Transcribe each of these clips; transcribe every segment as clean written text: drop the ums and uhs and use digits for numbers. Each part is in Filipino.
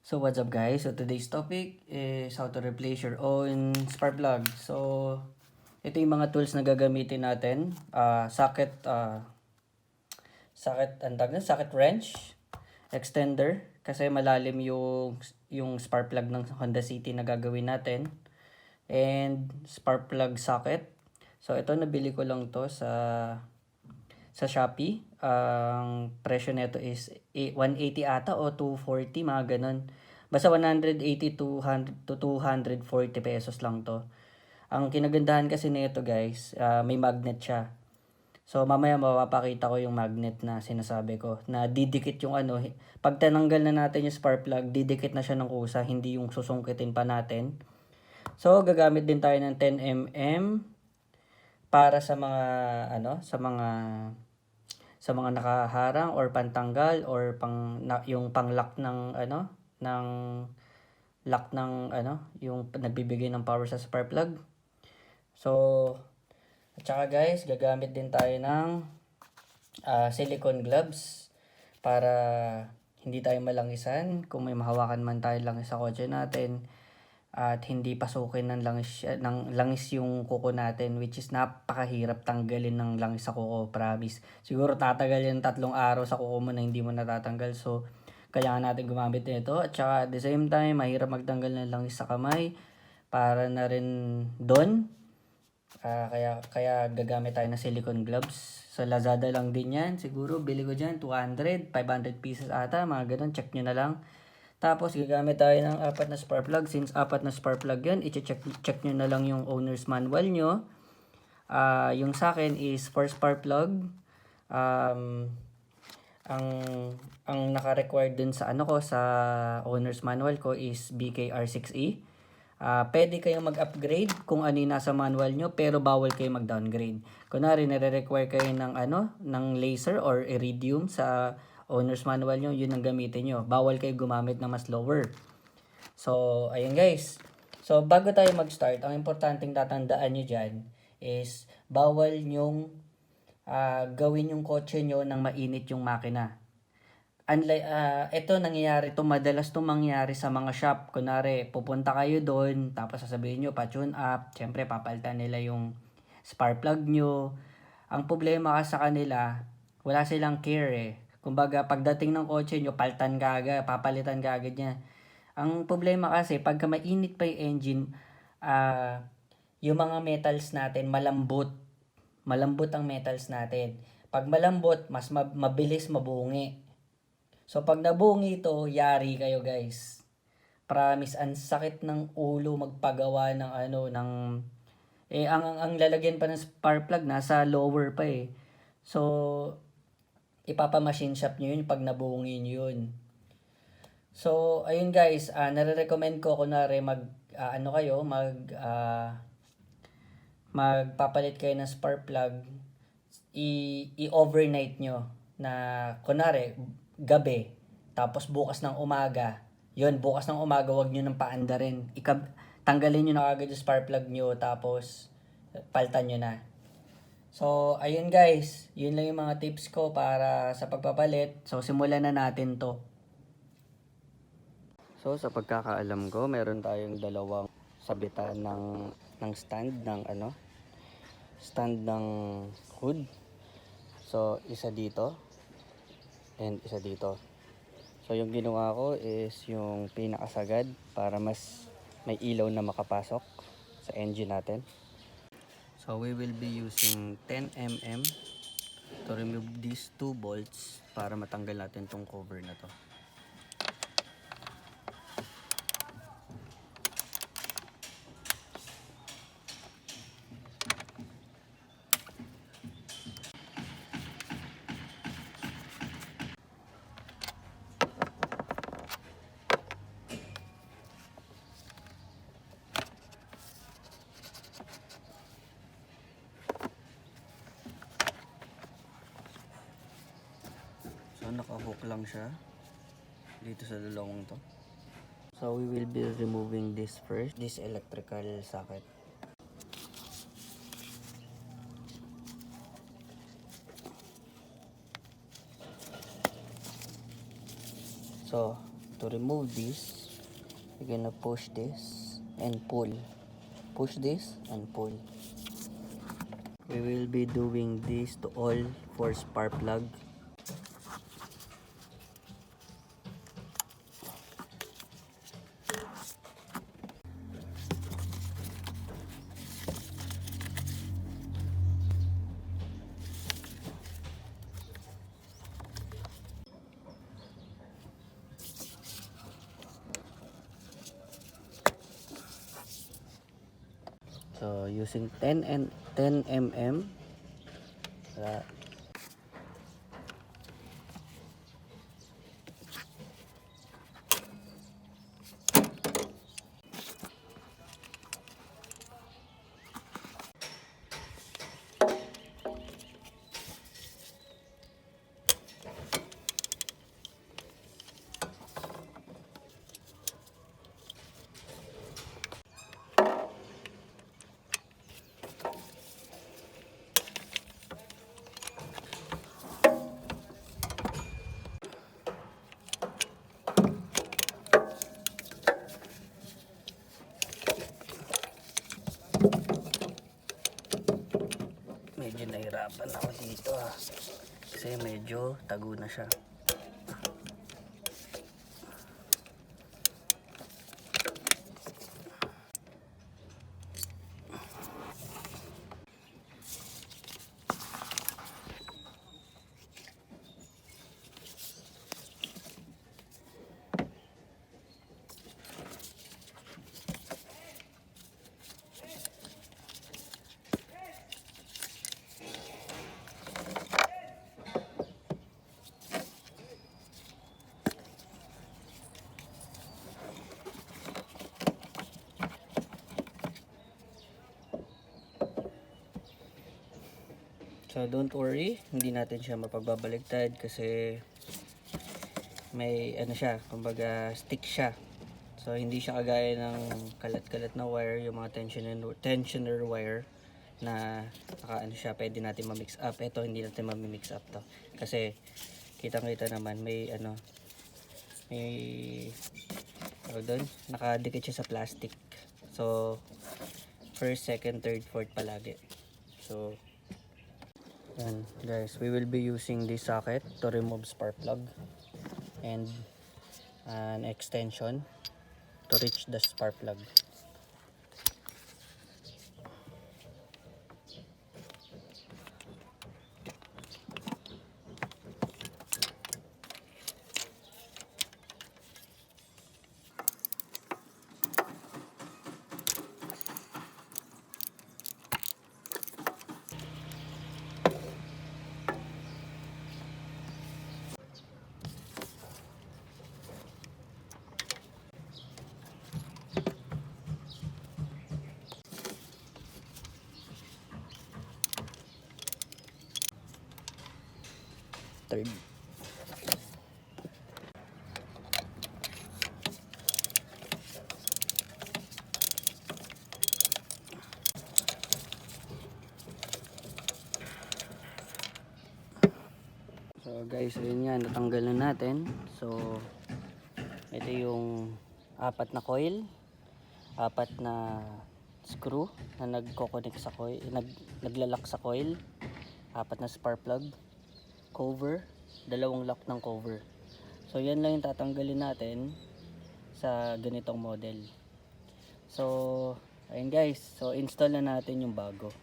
So what's up guys? So today's topic is how to replace your own spark plug. So ito yung mga tools na gagamitin natin. Socket wrench, extender kasi malalim yung spark plug ng Honda City na gagawin natin, and spark plug socket. So ito nabili ko lang to sa Shopee. Ang presyo nito is 180 ata o 240, mga ganun. Basta 180 to 240 pesos lang to. Ang kinagandahan kasi nito guys, may magnet siya. So mamaya mapapakita ko yung magnet na sinasabi ko, na didikit yung pag tinanggal na natin yung spark plug, didikit na siya ng kusa, hindi yung susungkitin pa natin. So gagamit din tayo ng 10mm para sa mga sa mga nakaharang or pantanggal or yung panglock ng lock ng yung nagbibigay ng power sa spark plug. So at saka guys, gagamit din tayo ng silicone gloves para hindi tayo malangisan kung may mahawakan man tayo langis sa kotse natin, at hindi pasukin ng langis yung kuko natin, which is napakahirap tanggalin ng langis sa kuko, promise. Siguro tatagal yung 3 araw sa kuko mo na hindi mo natatanggal. So kailangan natin gumamit nito, at saka at the same time mahirap magtanggal ng langis sa kamay para na rin doon. Kaya gagamit tayo ng silicone gloves. Sa Lazada lang din yan. Siguro bili ko dyan 200, 500 pieces ata, mga ganun. Check nyo na lang. Tapos gagamit tayo ng 4 na spark plug. Since 4 na spark plug yan, check nyo na lang yung owner's manual nyo. Yung sa akin is 4 spark plug. Ang naka-required dun sa sa owner's manual ko is BKR6E. Pwede kayong mag-upgrade kung ano yung nasa manual nyo, pero bawal kayo mag-downgrade. Kunwari, nare-require kayo ng laser or iridium sa owner's manual nyo, yun ang gamitin nyo. Bawal kayo gumamit ng mas lower. So, ayun guys. So, bago tayo mag-start, ang importanteng tatandaan nyo dyan is bawal nyong gawin yung kotse nyo nang mainit yung makina. Ito madalas mangyari sa mga shop. Kunwari, pupunta kayo doon, tapos sasabihin nyo, pa-tune up. Siyempre, papalitan nila yung spark plug nyo. Ang problema sa kanila, wala silang care eh. Kumbaga, pagdating ng kotse nyo, papalitan ka agad niya. Ang problema kasi, pagka mainit pa yung engine, yung mga metals natin, malambot. Malambot ang metals natin. Pag malambot, mas mabilis mabungi. So pag nabungi ito, yari kayo guys. Promise, ang sakit ng ulo magpagawa ng ang lalagyan pa ng spark plug nasa lower pa eh. So ipapa-machine shop nyo yun pag nabungi nyo yun. So ayun guys, nare-recommend ko kunwari magpapalit kayo ng spark plug, i-overnight nyo na kunwari gabi, tapos bukas ng umaga wag nyo nang paanda rin. Tanggalin nyo na agad yung spark plug nyo, tapos paltan nyo na. So ayun guys, yun lang yung mga tips ko para sa pagpapalit. So simulan na natin to. So sa pagkakaalam ko, meron tayong dalawang sabitan ng stand ng hood. So isa dito and isa dito. So yung ginawa ko is yung pinakasagad para mas may ilaw na makapasok sa engine natin. So we will be using 10mm to remove these 2 bolts para matanggal natin tong cover na to. So naka-hook lang siya dito sa dalawang to. So we will be removing this first, this electrical socket. So to remove this, we're gonna push this and pull. Push this and pull. We will be doing this to all 4 spark plug. So using 10 mm. Medyo nahirapan ako dito kasi medyo tago na siya. So don't worry, hindi natin siya mapagbabaligtad kasi may ano siya, kumbaga stick siya. So hindi siya kagaya ng kalat-kalat na wire, yung mga tensioner wire na ano siya, pwede natin ma-mix up. Ito hindi natin ma-mix up to. Kasi kitang-kita naman may doon, nakadikit siya sa plastic. So first, second, third, fourth palagi. So yan guys, we will be using this socket to remove spark plug and an extension to reach the spark plug. Third. So guys, ayun nga, natanggal na natin. So ito yung 4 na coil, 4 na screw na nagko-connect sa coil, naglalak sa coil, 4 na spark plug, cover, 2 lock ng cover. So yan lang yung tatanggalin natin sa ganitong model. So ayun guys, so install na natin yung bago.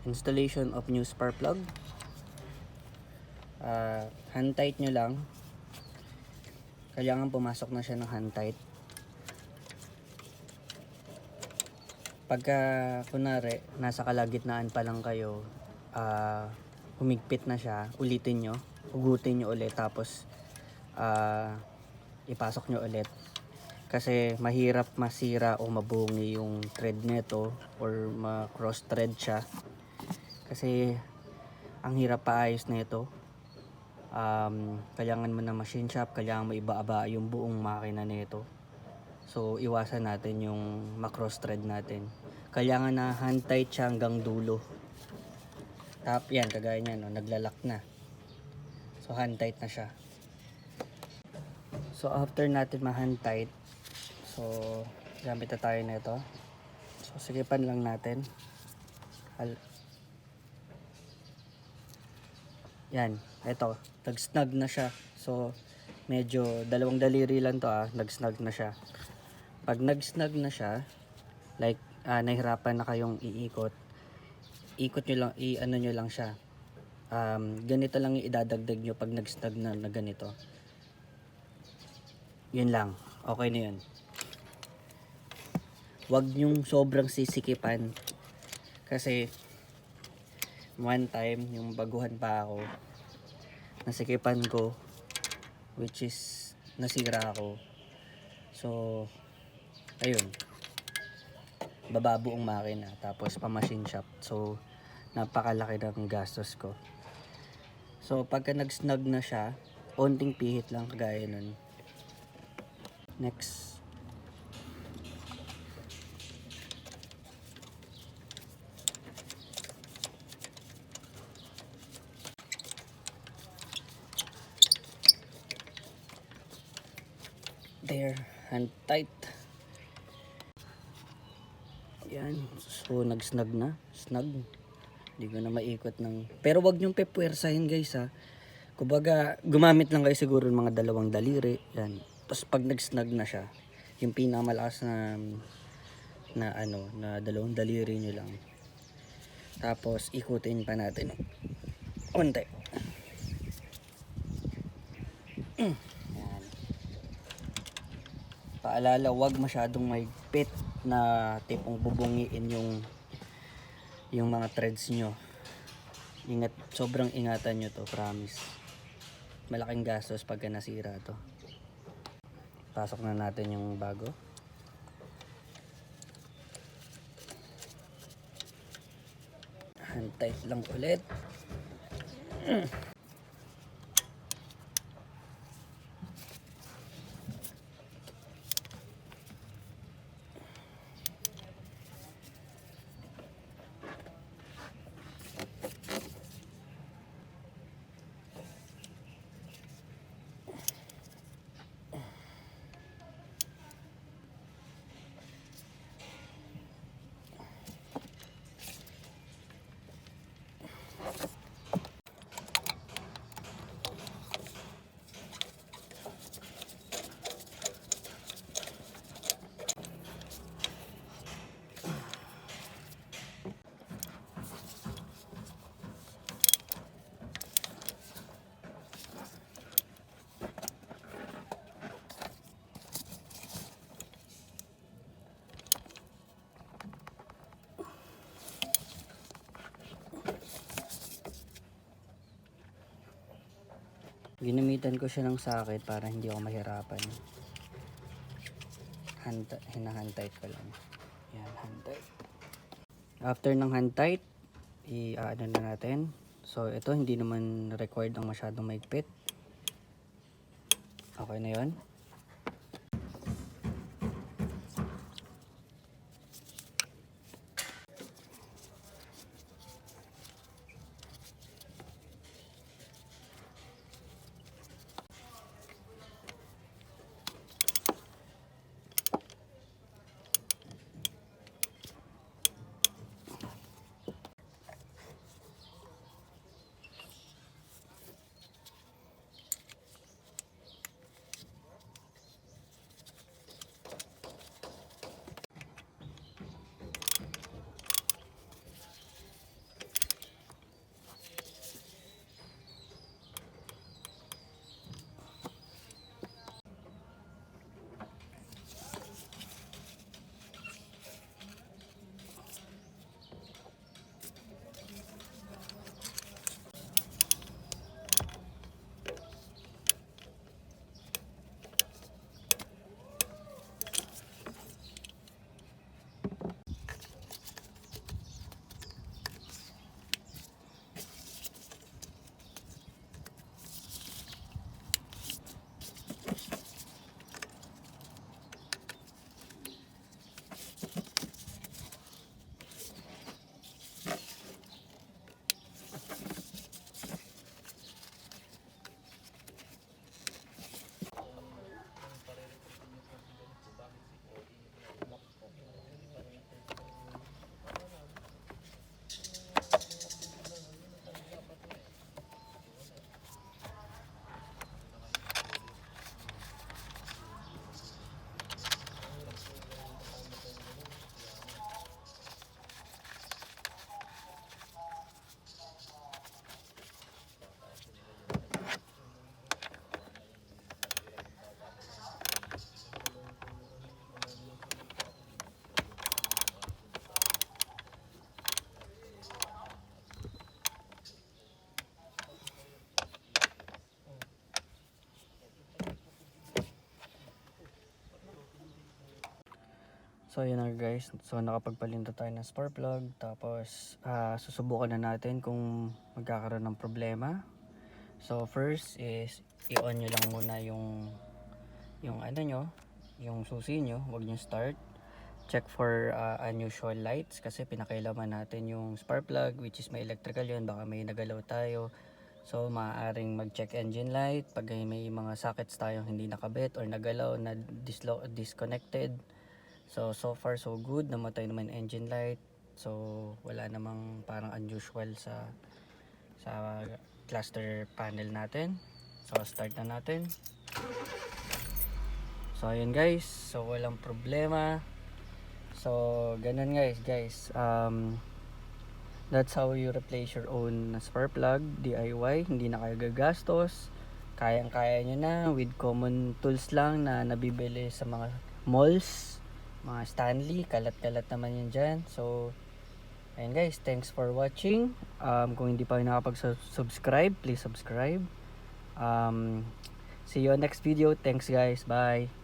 Installation of new spark plug. Hand tight nyo lang. Kailangan pumasok na siya ng hand tight. Pagka kunwari nasa kalagitnaan pa lang kayo, humigpit na siya, ulitin nyo, hugutin nyo ulit, tapos ipasok nyo ulit. Kasi mahirap masira o mabungi yung thread nito or ma-cross thread siya. Kasi ang hirap paayos na ito. Kailangan mo na machine shop, kailangan mo iba-aba yung buong makina nito. So iwasan natin yung ma-cross thread natin. Kailangan na hand tight siya hanggang dulo. Yan, kagaya niyan, no, naglalak na. So hand tight na siya. So after natin ma-hand tight, so gamit na tayo nito. So sikipan lang natin. Yan, ito, nag-snug na siya. So medyo dalawang daliri lang to nag-snug na siya. Pag nag-snug na siya, like nahirapan na kayong iikot, ikot nyo lang, i-ano nyo lang siya. Ganito lang yung idadagdag nyo pag nag-snug na ganito. Yun lang, okay na yun. Huwag nyong sobrang sisikipan. Kasi one time, yung baguhan pa ako, nasikipan ko, which is nasira ako. So ayun, bababuong makina, tapos pa machine shop. So napakalaki ng gastos ko. So pagka nag-snug na siya, onting pihit lang kagaya nun. Next, there, hand tight. Yan, so nag-snug na, snug. Hindi ko na maikot ng, pero wag nyong pepuwersahin guys kumbaga gumamit lang kayo siguro ng mga dalawang daliri. Yan, tapos pag nag-snug na siya, yung pinakamalakas na dalawang daliri nyo lang, tapos ikutin pa natin konti. Yan. Paalala, wag masyadong mahigpit na tipong bubungiin yung mga threads nyo. Sobrang ingatan nyo to, promise. Malaking gastos pagka nasira to. Pasok na natin yung bago. Hand tight lang ulit. Ginamitan ko siya ng sakit para hindi ako mahirapan. Hand tight ko lang. Yan, hand tight. After ng hand tight, i-ano na natin. So ito hindi naman required ang masyadong maigpit. Okay na 'yon. So yun na guys, so nakapagpalinda tayo ng spark plug, tapos susubukan na natin kung magkakaroon ng problema. So first is i-on nyo lang muna yung ano nyo, yung susi nyo, huwag nyo start. Check for unusual lights kasi pinakailaman natin yung spark plug, which is may electrical yun, baka may nagalaw tayo. So maaaring mag-check engine light pag may mga sockets tayong hindi nakabit or nagalaw na disconnected. So far so good, namatay naman engine light. So wala namang parang unusual sa cluster panel natin. So start na natin. So ayun guys, so walang problema. So ganun guys. That's how you replace your own spark plug DIY. Hindi na kayo gagastos. Kayang-kaya nyo na with common tools lang na nabibili sa mga malls, mga Stanley, kalat-kalat naman yun dyan. So ayun guys, thanks for watching. Kung hindi pa kayo nakapag-subscribe, please subscribe. See you on next video. Thanks guys, bye.